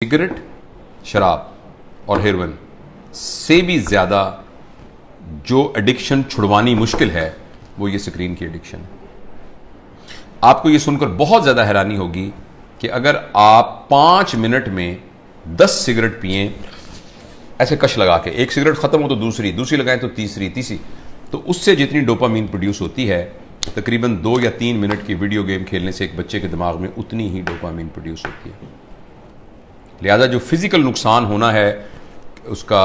Cigarette, शराब और heroin से भी ज्यादा जो एडिक्शन छुड़वानी मुश्किल है वो ये स्क्रीन की एडिक्शन है। आपको ये सुनकर बहुत ज्यादा हैरानी होगी कि अगर आप 5 मिनट में 10 सिगरेट पिए, ऐसे कश लगा के, एक सिगरेट खत्म हो तो दूसरी, दूसरी लगाएं तो तीसरी, तो उससे जितनी डोपामीन प्रोड्यूस होती है तकरीबन 2 या 3 मिनट की वीडियो गेम खेलने से एक बच्चे के दिमाग में उतनी ही डोपामीन प्रोड्यूस होती है। लिहाजा जो फिजिकल नुकसान होना है उसका,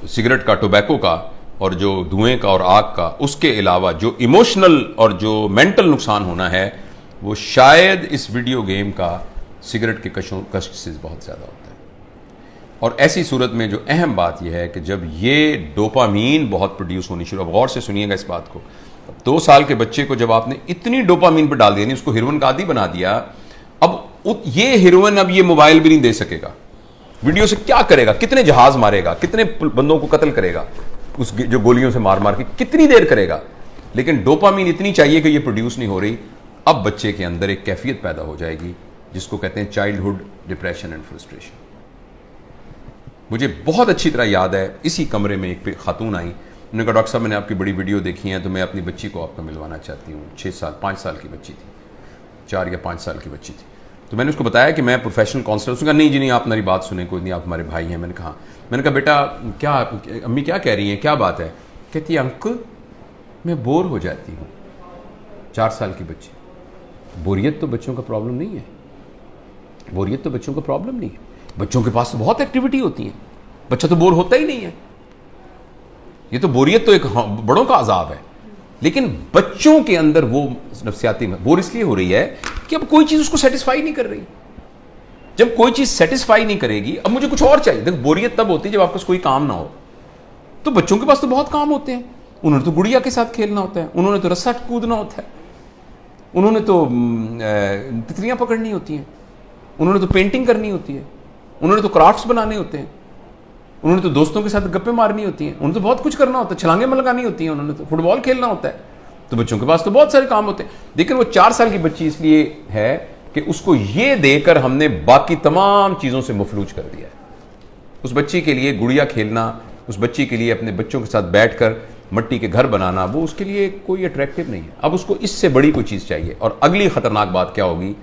सिगरेट का, टोबैको का और जो धुएं का और आग का, उसके अलावा जो इमोशनल और जो मेंटल नुकसान होना है वो शायद इस वीडियो गेम का सिगरेट के कष्ट से बहुत ज्यादा होता है। और ऐसी सूरत में जो अहम बात यह है कि जब ये डोपामीन बहुत प्रोड्यूस होनी शुरू, अब गौर से सुनिएगा इस बात को, 2 साल के बच्चे को जब आपने इतनी डोपामीन पर डाल दिया, उसको हेरोइन का आदी बना दिया, अब ये हेरोइन अब ये मोबाइल भी नहीं दे सकेगा, वीडियो से क्या करेगा, कितने जहाज मारेगा, कितने बंदों को कत्ल करेगा उस जो गोलियों से मार मार के, कितनी देर करेगा, लेकिन डोपामीन इतनी चाहिए कि ये प्रोड्यूस नहीं हो रही। अब बच्चे के अंदर एक कैफियत पैदा हो जाएगी जिसको कहते हैं चाइल्डहुड डिप्रेशन एंड फ्रस्ट्रेशन। मुझे बहुत अच्छी तरह याद है, इसी कमरे में एक खातून आई, उन्होंने कहा डॉक्टर साहब मैंने आपकी बड़ी वीडियो देखी है तो मैं अपनी बच्ची को आपको मिलवाना चाहती हूँ। 5 साल की बच्ची थी, 4 या 5 साल की बच्ची थी। तो मैंने उसको बताया कि मैं प्रोफेशनल काउंसलर। उसने कहा नहीं जी नहीं, आप मेरी बात सुने, कोई नहीं, आप हमारे भाई हैं। मैंने कहा बेटा क्या, अम्मी क्या कह रही हैं, क्या बात है? कहती है अंकल मैं बोर हो जाती हूँ। 4 साल की बच्ची। बोरियत तो बच्चों का प्रॉब्लम नहीं है, बोरियत तो बच्चों का प्रॉब्लम नहीं है, बच्चों के पास तो बहुत एक्टिविटी होती है, बच्चा तो बोर होता ही नहीं है। ये तो बोरियत तो एक बड़ों का अजाब है, लेकिन बच्चों के अंदर वो नफ्सियाती बोर इसलिए हो रही है कि अब कोई चीज उसको सेटिस्फाई नहीं कर रही। जब कोई चीज सेटिस्फाई नहीं करेगी, अब मुझे कुछ और चाहिए। देखो बोरियत तब होती है जब आपके पास कोई काम ना हो। तो बच्चों के पास तो बहुत काम होते हैं, उन्होंने तो गुड़िया के साथ खेलना होता है, उन्होंने तो रस्सा कूदना होता है, उन्होंने तो तितलियां पकड़नी होती हैं, उन्होंने तो पेंटिंग करनी होती है, उन्होंने तो क्राफ्ट्स बनाने होते हैं, उन्होंने तो दोस्तों के साथ गप्पे मारनी होती हैं, उन्होंने तो बहुत कुछ करना होता है, छलांगे लगानी होती हैं, उन्होंने तो फुटबॉल खेलना होता है। तो बच्चों के पास तो बहुत सारे काम होते हैं। लेकिन वो 4 साल की बच्ची इसलिए है कि उसको ये देकर हमने बाकी तमाम चीजों से मफलूज कर दिया है। उस बच्ची के लिए गुड़िया खेलना, उस बच्ची के लिए अपने बच्चों के साथ बैठकर मट्टी के घर बनाना, वो उसके लिए कोई अट्रैक्टिव नहीं है। अब उसको इससे बड़ी कोई चीज चाहिए। और अगली खतरनाक बात क्या होगी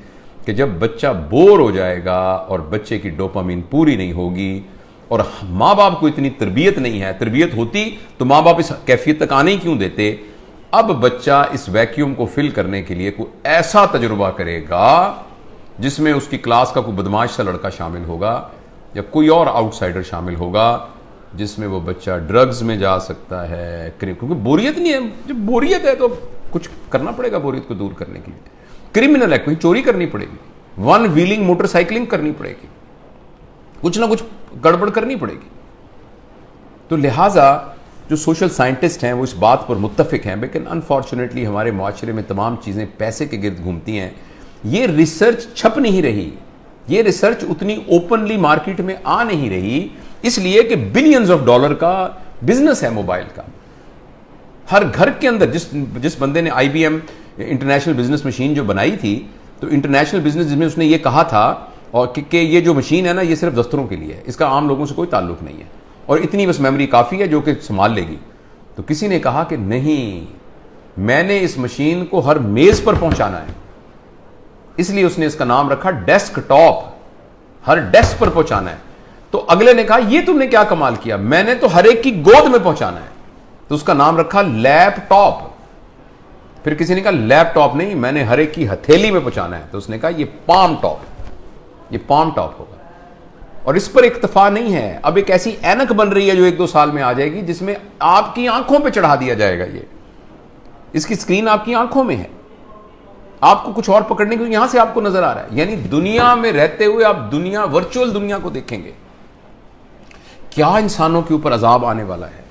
कि जब बच्चा बोर हो जाएगा और बच्चे की डोपामीन पूरी नहीं होगी और माँ बाप को इतनी तरबियत नहीं है, तरबियत होती तो माँ बाप इस कैफियत तक आने ही क्यों देते। अब बच्चा इस वैक्यूम को फिल करने के लिए कोई ऐसा तजुर्बा करेगा जिसमें उसकी क्लास का कोई बदमाश सा लड़का शामिल होगा या कोई और आउटसाइडर शामिल होगा, जिसमें वो बच्चा ड्रग्स में जा सकता है, क्योंकि बोरियत नहीं है। जब बोरियत है तो कुछ करना पड़ेगा बोरियत को दूर करने के लिए। क्रिमिनल एक्ट में चोरी करनी पड़ेगी, 1 व्हीलिंग मोटरसाइकिलिंग करनी पड़ेगी, कुछ ना कुछ गड़बड़ करनी पड़ेगी। तो लिहाजा जो सोशल साइंटिस्ट हैं वो इस बात पर मुत्तफिक हैं, लेकिन अनफॉर्चुनेटली हमारे माशरे में तमाम चीजें पैसे के गिर्द घूमती हैं। ये रिसर्च छप नहीं रही, ये रिसर्च उतनी ओपनली मार्केट में आ नहीं रही, इसलिए कि बिलियंस ऑफ डॉलर का बिजनेस है मोबाइल का। हर घर के अंदर जिस बंदे ने IBM इंटरनेशनल बिजनेस मशीन जो बनाई थी, तो इंटरनेशनल बिजनेस जिसमें उसने ये कहा था और कि ये जो मशीन है ना, ये सिर्फ दफ्तरों के लिए है, इसका आम लोगों से कोई ताल्लुक नहीं है और इतनी बस मेमोरी काफी है जो कि संभाल लेगी। तो किसी ने कहा कि नहीं, मैंने इस मशीन को हर मेज पर पहुंचाना है, इसलिए उसने इसका नाम रखा डेस्कटॉप, हर डेस्क पर पहुंचाना है। तो अगले ने कहा ये तुमने क्या कमाल किया, मैंने तो हर एक की गोद में पहुंचाना है, तो उसका नाम रखा लैपटॉप। फिर किसी ने कहा लैपटॉप नहीं, मैंने हर एक की हथेली में पहुंचाना है, तो उसने कहा ये पाम टॉप, ये पाम टॉप होगा। और इस पर इक्तफा नहीं है, अब एक ऐसी ऐनक बन रही है जो 1-2 साल में आ जाएगी जिसमें आपकी आंखों पे चढ़ा दिया जाएगा। ये इसकी स्क्रीन आपकी आंखों में है, आपको कुछ और पकड़ने को यहां से आपको नजर आ रहा है। यानी दुनिया में रहते हुए आप दुनिया, वर्चुअल दुनिया को देखेंगे। क्या इंसानों के ऊपर अजाब आने वाला है,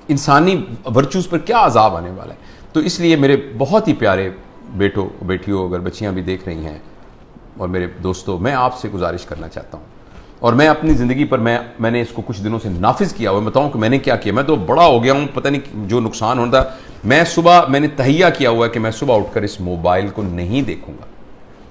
इंसानी वर्चूज पर क्या अजाब आने वाला है। तो इसलिए मेरे बहुत ही प्यारे बेटों बेटियों, अगर बच्चियां भी देख रही हैं और मेरे दोस्तों, मैं आपसे गुजारिश करना चाहता हूं, और मैं अपनी जिंदगी पर मैंने इसको कुछ दिनों से नाफिज किया हुआ। बताऊं कि मैंने क्या किया, मैं तो बड़ा हो गया हूं, पता नहीं जो नुकसान होता। मैंने तहिया किया हुआ है कि मैं सुबह उठकर इस मोबाइल को नहीं देखूंगा।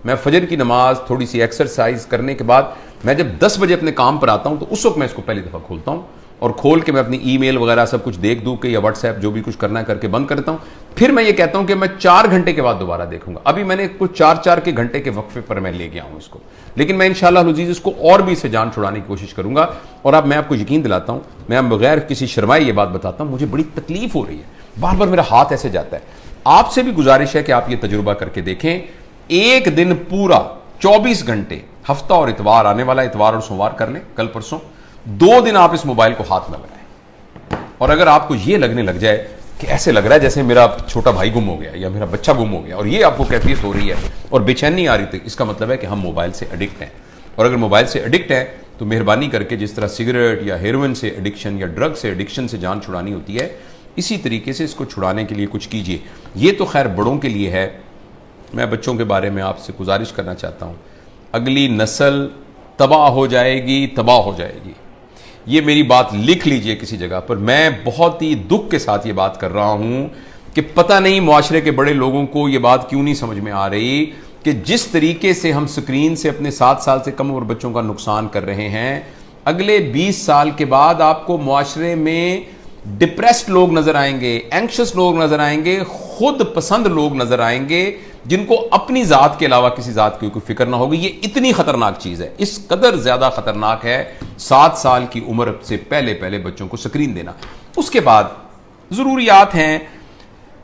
मैं फजर की नमाज, थोड़ी सी एक्सरसाइज करने के बाद मैं जब 10 बजे अपने काम पर आता हूं तो उस वक्त मैं इसको पहली दफा खोलता हूं और खोल के मैं अपनी ईमेल वगैरह सब कुछ देख दूं के या व्हाट्सएप जो भी कुछ करना है करके बंद करता हूं। फिर मैं ये कहता हूं कि मैं 4 घंटे के बाद दोबारा देखूंगा। अभी मैंने कुछ 4-4 के घंटे के वक्फे पर मैं ले गया हूं इसको, लेकिन मैं इंशाअल्लाह अज़ीज़ इसको और भी इससे जान छुड़ाने की कोशिश करूंगा। और अब मैं आपको यकीन दिलाता हूं, मैं बगैर किसी शर्माए ये बात बताता हूं, मुझे बड़ी तकलीफ हो रही है, बार बार मेरा हाथ ऐसे जाता है। आपसे भी गुजारिश है कि आप ये तजुर्बा करके देखें। एक दिन पूरा 24 घंटे, हफ्ता और इतवार, आने वाला इतवार और सोमवार कर लें, कल परसों 2 दिन आप इस मोबाइल को हाथ में लगाएं। और अगर आपको ये लगने लग जाए कि ऐसे लग रहा है जैसे मेरा छोटा भाई गुम हो गया या मेरा बच्चा गुम हो गया, और ये आपको कैफियत हो रही है और बेचैनी आ रही थी, इसका मतलब है कि हम मोबाइल से एडिक्ट हैं। और अगर मोबाइल से एडिक्ट है तो मेहरबानी करके जिस तरह सिगरेट या हेरोइन से एडिक्शन या ड्रग से एडिक्शन से जान छुड़ानी होती है, इसी तरीके से इसको छुड़ाने के लिए कुछ कीजिए। ये तो खैर बड़ों के लिए है। मैं बच्चों के बारे में आपसे गुजारिश करना चाहता हूं, अगली नस्ल तबाह हो जाएगी, तबाह हो जाएगी। ये मेरी बात लिख लीजिए किसी जगह पर। मैं बहुत ही दुख के साथ ये बात कर रहा हूं कि पता नहीं मुआशरे के बड़े लोगों को ये बात क्यों नहीं समझ में आ रही कि जिस तरीके से हम स्क्रीन से अपने 7 साल से कम उम्र बच्चों का नुकसान कर रहे हैं, अगले 20 साल के बाद आपको मुआशरे में डिप्रेस्ड लोग नजर आएंगे, एंक्शस लोग नजर आएंगे, खुद पसंद लोग नजर आएंगे, जिनको अपनी जात के अलावा किसी जात की कोई फिक्र ना होगी। ये इतनी खतरनाक चीज है, इस कदर ज्यादा खतरनाक है 7 साल की उम्र से पहले पहले बच्चों को स्क्रीन देना। उसके बाद जरूरियात हैं,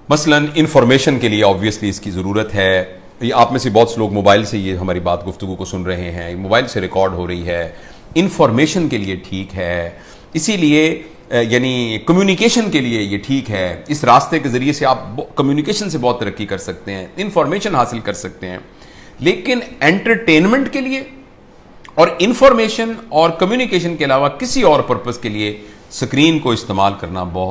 मसलन इंफॉर्मेशन के लिए ऑब्वियसली इसकी जरूरत है। ये आप में से बहुत से लोग मोबाइल से ये हमारी बात गुफ्तगू को सुन रहे हैं, मोबाइल से रिकॉर्ड हो रही है, इंफॉर्मेशन के लिए ठीक है, इसीलिए यानी कम्युनिकेशन के लिए ये ठीक है। इस रास्ते के जरिए से आप कम्युनिकेशन से बहुत तरक्की कर सकते हैं, इंफॉर्मेशन हासिल कर सकते हैं। लेकिन एंटरटेनमेंट के लिए और इंफॉर्मेशन और कम्युनिकेशन के अलावा किसी और पर्पस के लिए स्क्रीन को इस्तेमाल करना बहुत